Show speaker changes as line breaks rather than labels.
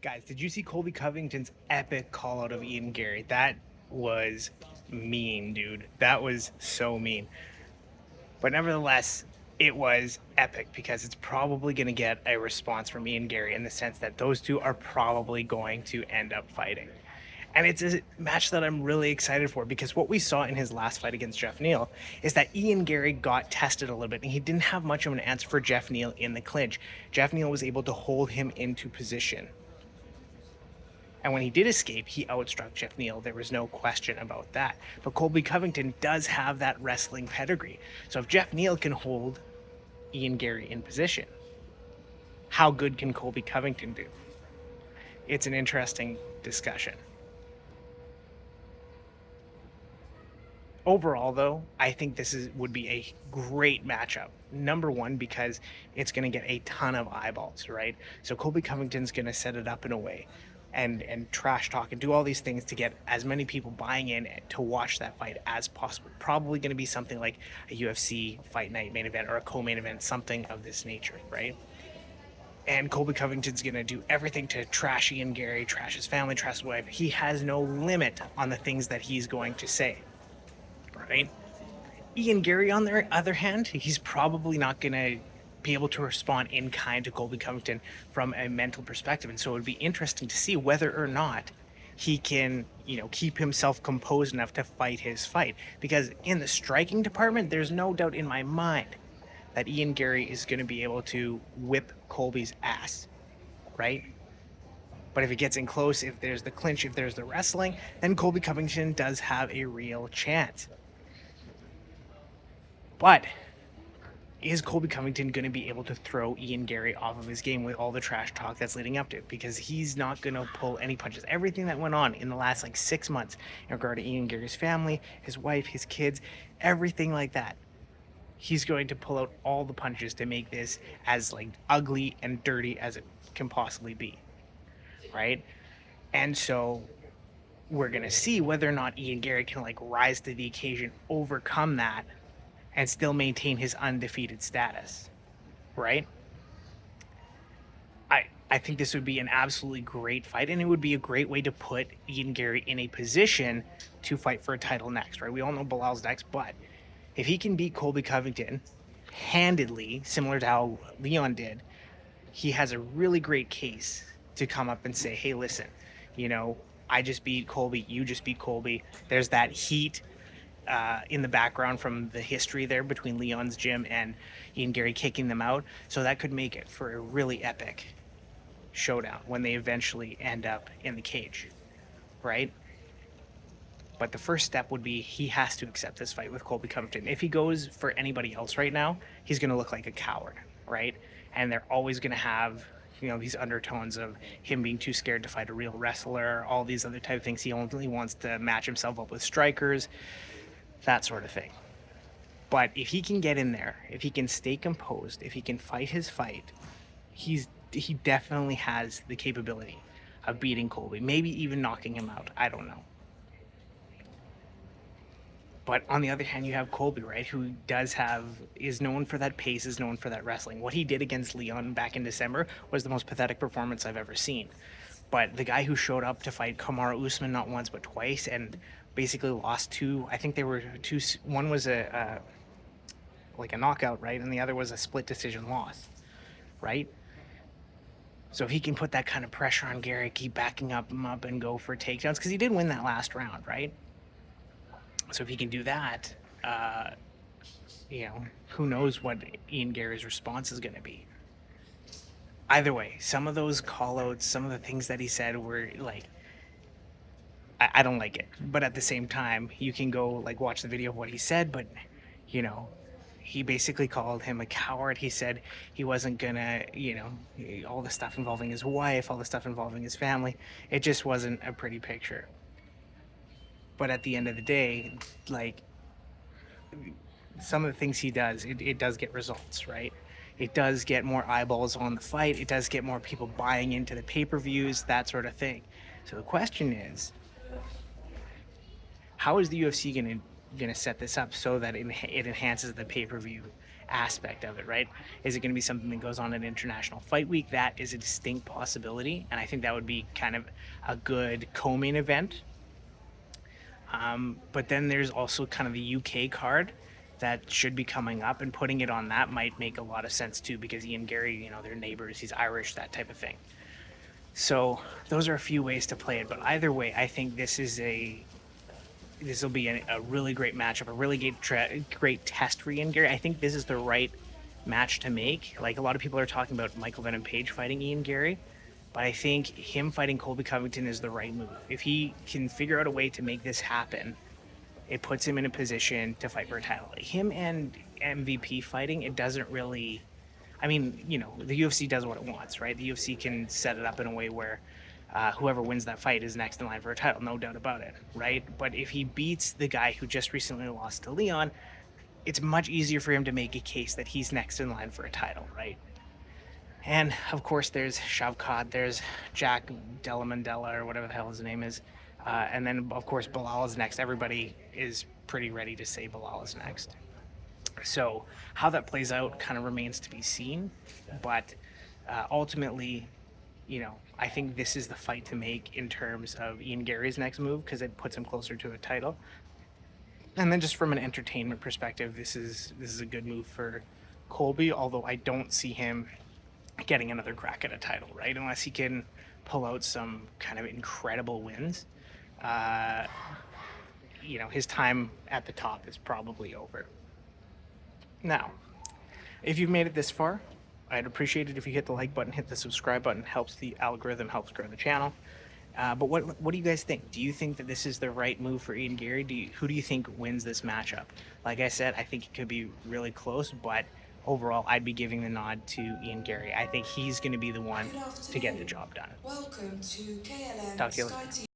Guys, did you see Colby Covington's epic call out of Ian Garry? That was mean, dude. That was so mean. But nevertheless, it was epic because it's probably going to get a response from Ian Garry in the sense that those two are probably going to end up fighting. And it's a match that I'm really excited for because what we saw in his last fight against Jeff Neal is that Ian Garry got tested a little bit and he didn't have much of an answer for Jeff Neal in the clinch. Jeff Neal was able to hold him into position. And when he did escape, he outstruck Jeff Neal. There was no question about that. But Colby Covington does have that wrestling pedigree. So if Jeff Neal can hold Ian Garry in position, how good can Colby Covington do? It's an interesting discussion. Overall, though, I think this would be a great matchup. Number one, because it's going to get a ton of eyeballs, right? So Colby Covington's going to set it up in a way and trash talk and do all these things to get as many people buying in to watch that fight as possible. Probably going to be something like a UFC fight night main event or a co-main event, something of this nature, right? And Colby Covington's going to do everything to trash Ian Garry, trash his family, trash his wife. He has no limit on the things that he's going to say, right? Ian Garry, on the other hand, he's probably not going to be able to respond in kind to Colby Covington from a mental perspective. And so it would be interesting to see whether or not he can, keep himself composed enough to fight his fight. Because in the striking department, there's no doubt in my mind that Ian Garry is going to be able to whip Colby's ass, right? But if it gets in close, if there's the clinch, if there's the wrestling, then Colby Covington does have a real chance. But is Colby Covington going to be able to throw Ian Garry off of his game with all the trash talk that's leading up to it? Because he's not going to pull any punches. Everything that went on in the last 6 months in regard to Ian Garry's family, his wife, his kids, everything like that, he's going to pull out all the punches to make this as ugly and dirty as it can possibly be, right? And so we're going to see whether or not Ian Garry can rise to the occasion, overcome that, and still maintain his undefeated status, right? I think this would be an absolutely great fight, and it would be a great way to put Ian Garry in a position to fight for a title next, right? We all know Bilal's next, but if he can beat Colby Covington handedly, similar to how Leon did, he has a really great case to come up and say, hey, listen, I just beat Colby, you just beat Colby. There's that heat in the background from the history there between Leon's gym and Ian Garry kicking them out. So that could make it for a really epic showdown when they eventually end up in the cage, right? But the first step would be he has to accept this fight with Colby Covington. If he goes for anybody else right now, he's going to look like a coward, right? And they're always going to have these undertones of him being too scared to fight a real wrestler, all these other type of things. He only wants to match himself up with strikers, that sort of thing. But if he can get in there, if he can stay composed, if he can fight his fight, he definitely has the capability of beating Colby, maybe even knocking him out. I don't know. But on the other hand, you have Colby, right, who is known for that pace, is known for that wrestling. What he did against Leon back in December was the most pathetic performance I've ever seen. But the guy who showed up to fight Kamaru Usman not once but twice and basically lost two, I think there were two, one was a knockout, right, and the other was a split decision loss, right? So if he can put that kind of pressure on Garry, keep backing him up and go for takedowns, because he did win that last round, right? So if he can do that, who knows what Ian Garry's response is going to be. Either way, some of those call-outs, some of the things that he said were I don't like it. But at the same time, you can go watch the video of what he said, but he basically called him a coward. He said he wasn't gonna, all the stuff involving his wife, all the stuff involving his family. It just wasn't a pretty picture. But at the end of the day, some of the things he does, it does get results, right? It does get more eyeballs on the fight. It does get more people buying into the pay-per-views, that sort of thing. So the question is, how is the UFC gonna set this up so that it enhances the pay-per-view aspect of it, right? Is it going to be something that goes on at International Fight Week? That is a distinct possibility, and I think that would be kind of a good co-main event. But then there's also kind of the UK card that should be coming up, and putting it on that might make a lot of sense too, because Ian Garry, you know, they're neighbors, he's Irish, that type of thing. So those are a few ways to play it, but either way, I think this will be a really great matchup, a really great test for Ian Garry. I think this is the right match to make. Like, a lot of people are talking about Michael Venom Page fighting Ian Garry, but I think him fighting Colby Covington is the right move. If he can figure out a way to make this happen, it puts him in a position to fight for a title. Like, him and MVP fighting, it doesn't really. I mean, you know, the UFC does what it wants, right? The UFC can set it up in a way where whoever wins that fight is next in line for a title, no doubt about it, right? But if he beats the guy who just recently lost to Leon, it's much easier for him to make a case that he's next in line for a title, right? And of course, there's Shavkat, there's Jack Della Mandela, or whatever the hell his name is. And then, of course, Bilal is next. Everybody is pretty ready to say Bilal is next. So how that plays out kind of remains to be seen. But ultimately, you know, I think this is the fight to make in terms of Ian Garry's next move, because it puts him closer to a title. And then just from an entertainment perspective, this is a good move for Colby, although I don't see him getting another crack at a title, right? Unless he can pull out some kind of incredible wins. You know, his time at the top is probably over. Now, if you've made it this far, I'd appreciate it if you hit the like button, hit the subscribe button. Helps the algorithm, helps grow the channel. But what do you guys think? Do you think that this is the right move for Ian Garry? Who do you think wins this matchup? Like I said, I think it could be really close, but overall, I'd be giving the nod to Ian Garry. I think he's going to be the one to get the job done.
Welcome to
Talk
KLM
to you later.
Sky TV.